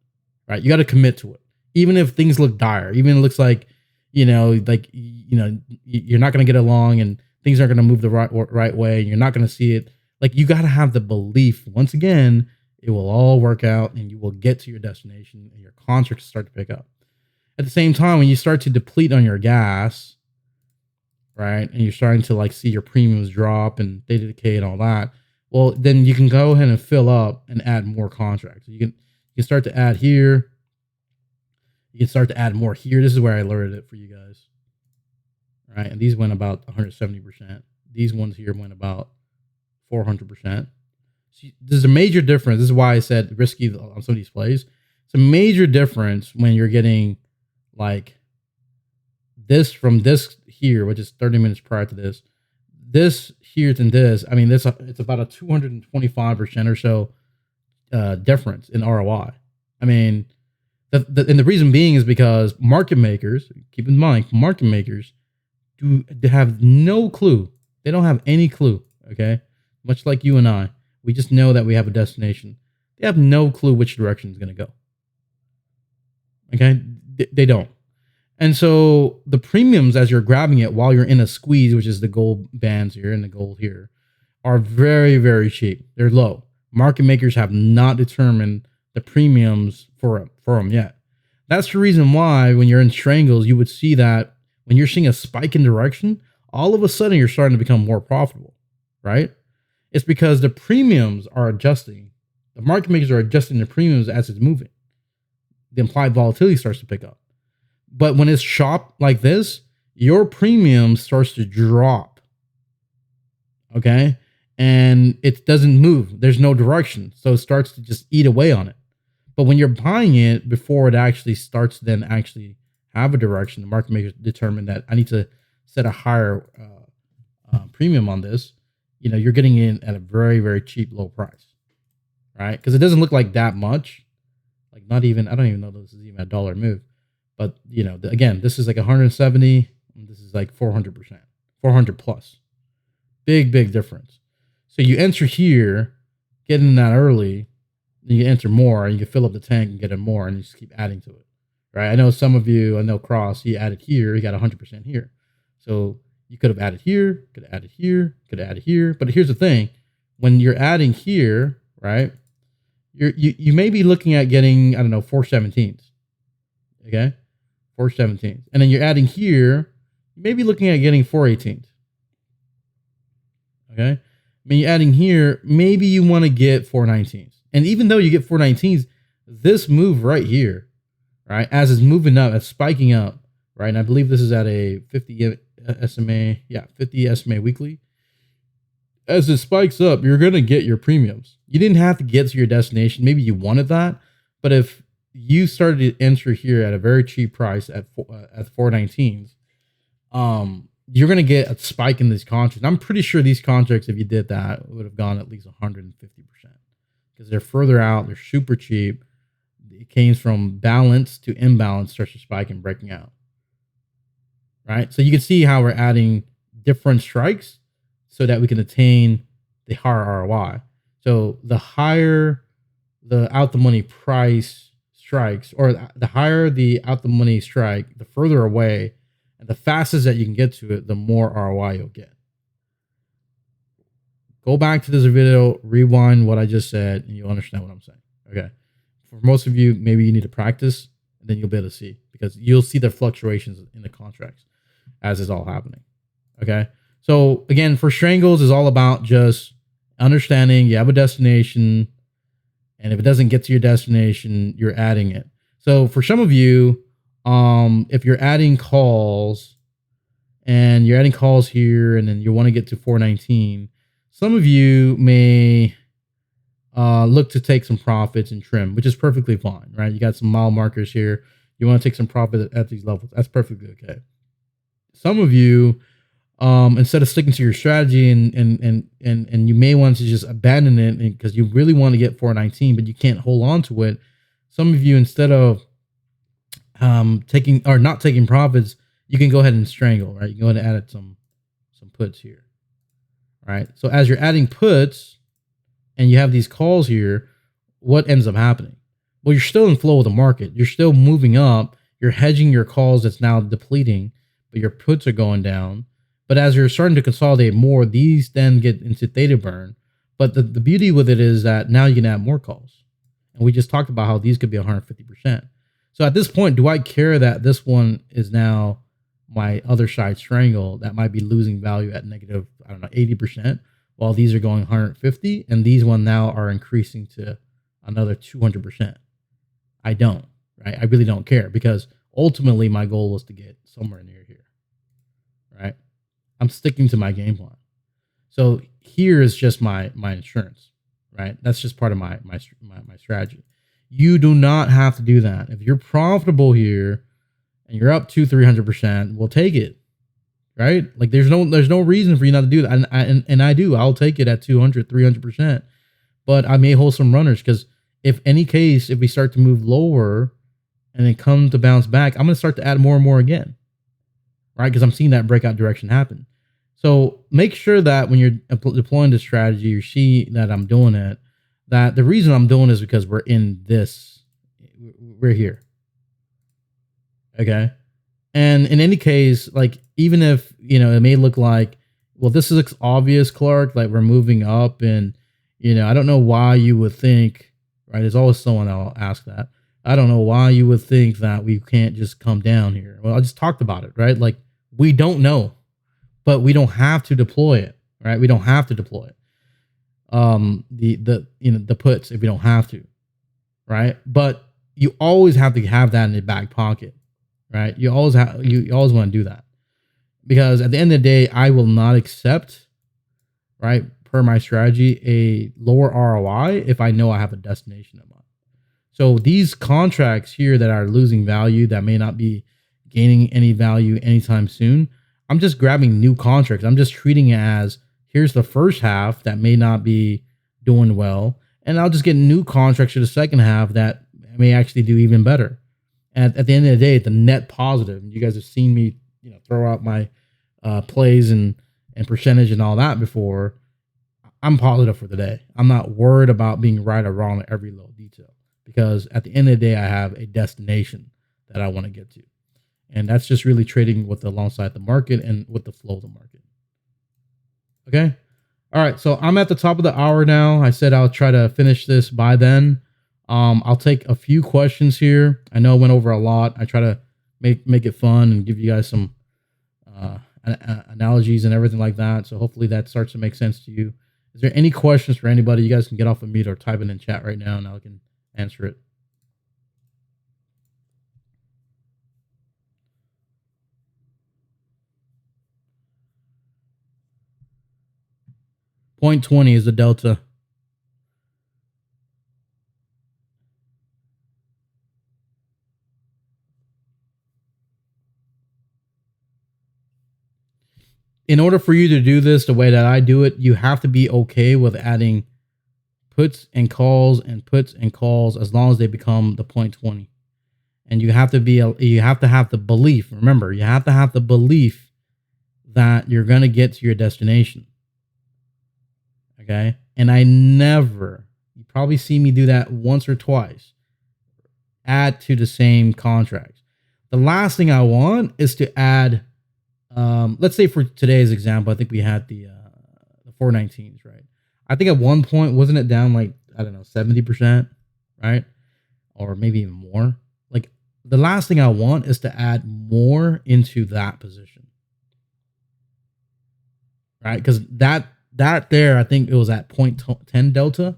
right? You got to commit to it. Even if things look dire, even if it looks like, you know, like, you know, you're not going to get along and things aren't going to move the right way and you're not going to see it. Like, you got to have the belief, once again, it will all work out and you will get to your destination and your contracts start to pick up. At the same time, when you start to deplete on your gas, right, and you're starting to like see your premiums drop and theta decay and all that, well, then you can go ahead and fill up and add more contracts. You can start to add here. You can start to add more here. This is where I alerted it for you guys, right? And these went about 170%. These ones here went about 400%. See, there's a major difference. This is why I said risky on some of these plays. It's a major difference when you're getting like this from this here, which is 30 minutes prior to this here to this. I mean, it's about a 225% or so difference in ROI. I mean, and the reason being is because market makers, keep in mind, market makers they have no clue. They don't have any clue. Okay, much like you and I, we just know that we have a destination. They have no clue which direction it's going to go. Okay, they don't. And so the premiums, as you're grabbing it while you're in a squeeze, which is the gold bands here and the gold here, are very, very cheap. They're low. Market makers have not determined the premiums for them yet. That's the reason why when you're in Strangles, you would see that when you're seeing a spike in direction, all of a sudden you're starting to become more profitable, right? It's because the premiums are adjusting. The market makers are adjusting the premiums as it's moving. The implied volatility starts to pick up. But when it's sharp like this, your premium starts to drop Okay. And it doesn't move. There's no direction. So it starts to just eat away on it. But when you're buying it before it actually starts to then actually have a direction, the market makers determine that I need to set a higher premium on this. You're getting in at a very, very cheap, low price, right? Because it doesn't look like that much. Like not even, I don't even know this is even a dollar move. But, again, this is like 170. And this is like 400%, 400 plus. Big, big difference. So you enter here, get in that early, then you enter more, and you can fill up the tank and get in more, and you just keep adding to it, right? I know some of you, I know Cross, he added here, he got 100% here. So you could have added here, could have added here, could have added here. But here's the thing, when you're adding here, right, you may be looking at getting, I don't know, 4/17, okay? 4/17. And then you're adding here, you may be looking at getting 4/18. Okay. I mean, you're adding here, maybe you want to get 4/19. And even though you get 4/19, this move right here, right, as it's moving up, it's spiking up, right? And I believe this is at a 50 SMA, 50 SMA weekly. As it spikes up, you're going to get your premiums. You didn't have to get to your destination. Maybe you wanted that. But if you started to enter here at a very cheap price at 4/19, you're going to get a spike in these contracts. I'm pretty sure these contracts, if you did that, would have gone at least 150% because they're further out. They're super cheap. It came from balance to imbalance, starts to spike and breaking out. Right. So you can see how we're adding different strikes so that we can attain the higher ROI. So the higher the out the money price strikes, or the higher the out the money strike, the further away and the fastest that you can get to it, the more ROI you'll get. Go back to this video, rewind what I just said, and you'll understand what I'm saying. Okay. For most of you, maybe you need to practice, and then you'll be able to see, because you'll see the fluctuations in the contracts as it's all happening. Okay. So again, for Strangles is all about just understanding you have a destination, and if it doesn't get to your destination, you're adding it. So for some of you, if you're adding calls and you're adding calls here, and then you want to get to 4/19, some of you may look to take some profits and trim, which is perfectly fine, right? You got some mile markers here. You want to take some profit at these levels. That's perfectly okay. Some of you, instead of sticking to your strategy and you may want to just abandon it because you really want to get 4/19, but you can't hold on to it. Some of you, instead of taking or not taking profits, you can go ahead and strangle, right? You can go ahead and add some puts here, right? So as you're adding puts and you have these calls here, what ends up happening? Well, you're still in flow with the market. You're still moving up. You're hedging your calls that's now depleting, but your puts are going down. But as you're starting to consolidate more, these then get into theta burn. But the beauty with it is that now you can add more calls. And we just talked about how these could be 150%. So at this point, do I care that this one is now my other side strangle that might be losing value at negative, I don't know, 80%, while these are going 150, and these one now are increasing to another 200%? I don't, right? I really don't care, because ultimately my goal was to get somewhere near here, right? I'm sticking to my game plan. So here is just my insurance, right? That's just part of my strategy. You do not have to do that. If you're profitable here and you're up 200-300%, we'll take it, right? Like there's no reason for you not to do that. And I do. I'll take it at 200-300%. But I may hold some runners, because if we start to move lower and then come to bounce back, I'm going to start to add more and more again, right? Because I'm seeing that breakout direction happen. So make sure that when you're deploying this strategy, you see that I'm doing it, that the reason I'm doing it is because we're here. Okay. And in any case, like, even if, it may look like, well, this looks obvious, Clark, like we're moving up, and, I don't know why you would think, right? There's always someone that'll ask that. I don't know why you would think that we can't just come down here. Well, I just talked about it, right? Like, we don't know, but we don't have to deploy it, right? We don't have to deploy it. The puts, if you don't have to, right? But you always have to have that in your back pocket, right? You always want to do that, because at the end of the day, I will not accept right? Per my strategy, a lower ROI if I know I have a destination in mind. So these contracts here that are losing value, that may not be gaining any value anytime soon, I'm just grabbing new contracts. I'm just treating it as, here's the first half that may not be doing well, and I'll just get new contracts for the second half that may actually do even better. And at the end of the day, the net positive. You guys have seen me, throw out my plays and percentage and all that before. I'm positive for the day. I'm not worried about being right or wrong at every little detail, because at the end of the day, I have a destination that I want to get to. And that's just really trading with alongside the market and with the flow of the market. Okay. All right. So I'm at the top of the hour now. I said I'll try to finish this by then. I'll take a few questions here. I know I went over a lot. I try to make it fun and give you guys some analogies and everything like that. So hopefully that starts to make sense to you. Is there any questions for anybody? You guys can get off of mute or type it in chat right now and I can answer it. Point 20 is the delta. In order for you to do this the way that I do it, you have to be okay with adding puts and calls as long as they become the 0.20. And you have to have the belief. Remember, you have to have the belief that you're going to get to your destination. Okay? And you probably see me do that once or twice, add to the same contracts. The last thing I want is to add, let's say for today's example, I think we had the 419s, right? I think at one point, wasn't it down like, I don't know, 70%, right? Or maybe even more. Like, the last thing I want is to add more into that position, right? Because that there, I think it was at 0.10 delta,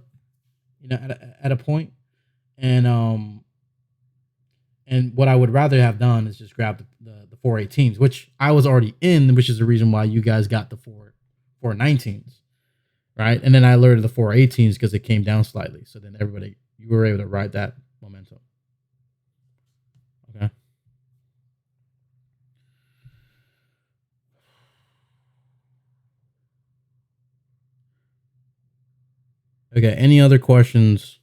at a point. And what I would rather have done is just grab the 418s, which I was already in, which is the reason why you guys got the 419s, right? And then I alerted the 418s because it came down slightly. So then you were able to ride that momentum. Okay. Okay. Any other questions?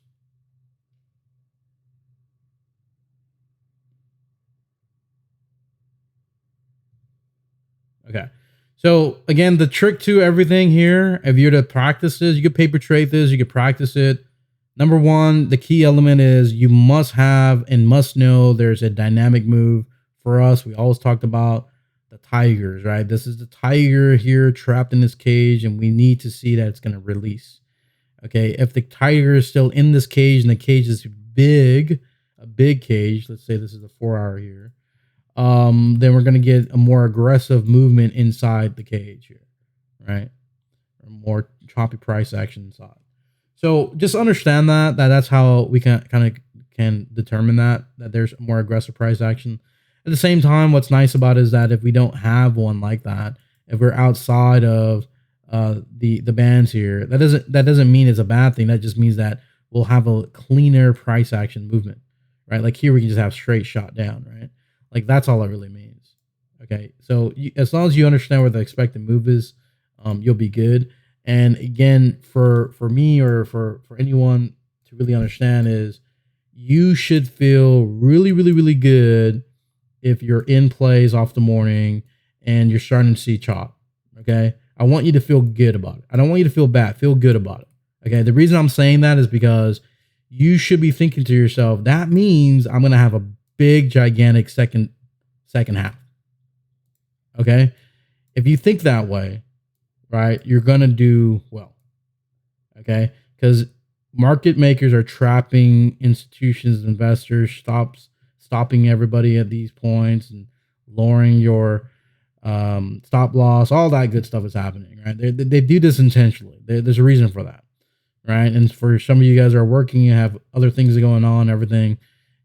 Okay. So again, the trick to everything here, if you're to practice this, you could paper trade this, you could practice it. Number one, the key element is you must have and must know there's a dynamic move. For us, we always talked about the tigers, right? This is the tiger here trapped in this cage, and we need to see that it's going to release. Okay. If the tiger is still in this cage and the cage is big, a big cage, let's say this is the 4-hour here, then we're going to get a more aggressive movement inside the cage here, right? Or more choppy price action inside. So just understand that's how we can determine that there's more aggressive price action. At the same time, what's nice about it is that if we don't have one like that, if we're outside of the bands here, that doesn't mean it's a bad thing. That just means that we'll have a cleaner price action movement, right? Like here we can just have straight shot down, right? Like that's all it really means. Okay, so as long as you understand where the expected move is, you'll be good. And again, for me or for anyone to really understand is you should feel really, really, really good if you're in plays off the morning and you're starting to see chop. Okay, I want you to feel good about it. I don't want you to feel bad. Feel good about it. Okay, the reason I'm saying that is because you should be thinking to yourself, that means I'm going to have a big, gigantic second half. Okay. If you think that way, right, you're going to do well. Okay. Because market makers are trapping institutions, investors, stopping everybody at these points and lowering your stop loss. All that good stuff is happening, right? They do this intentionally. There's a reason for that, right? And for some of you guys who are working, you have other things going on, everything.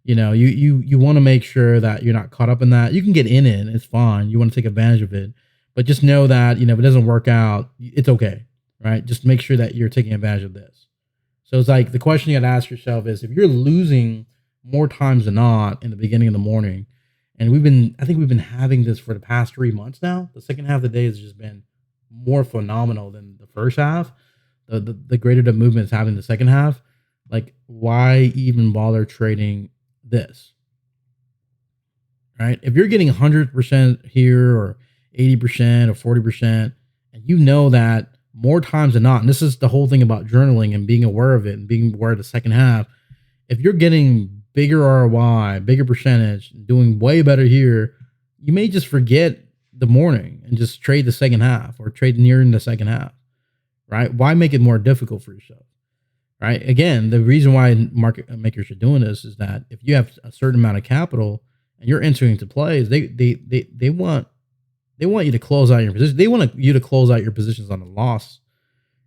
You want to make sure that you're not caught up in that. You can get in it. It's fine. You want to take advantage of it. But just know that, if it doesn't work out, it's okay. right? Just make sure that you're taking advantage of this. So it's like the question you got to ask yourself is if you're losing more times than not in the beginning of the morning, and I think we've been having this for the past 3 months now. The second half of the day has just been more phenomenal than the first half. The greater the movement is having the second half, like why even bother trading this, right? If you're getting 100% here or 80% or 40%, and you know that more times than not, and this is the whole thing about journaling and being aware of it and being aware of the second half, if you're getting bigger ROI, bigger percentage, doing way better here, you may just forget the morning and just trade the second half or trade near in the second half, right? Why make it more difficult for yourself, right? Again, the reason why market makers are doing this is that if you have a certain amount of capital and you're entering into plays, they want you to close out your position. They want you to close out your positions on a loss,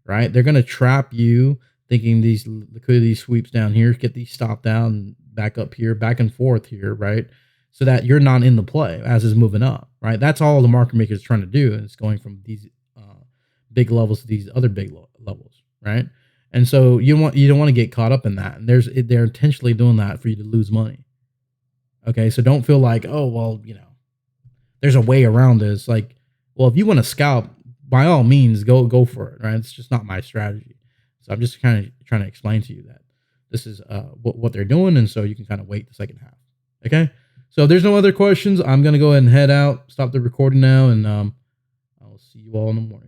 right? They're going to trap you thinking these liquidity sweeps down here, get these stopped down, back up here, back and forth here, right? So that you're not in the play as it's moving up, right? That's all the market maker is trying to do. And it's going from these big levels to these other big levels, right? And so you don't want to get caught up in that. And they're intentionally doing that for you to lose money. Okay, so don't feel like, oh well, there's a way around this. Like, well, if you want to scalp, by all means, go for it, right? It's just not my strategy. So I'm just kind of trying to explain to you that this is what they're doing, and so you can kind of wait the second half. Okay, so if there's no other questions, I'm gonna go ahead and head out, stop the recording now, and I'll see you all in the morning.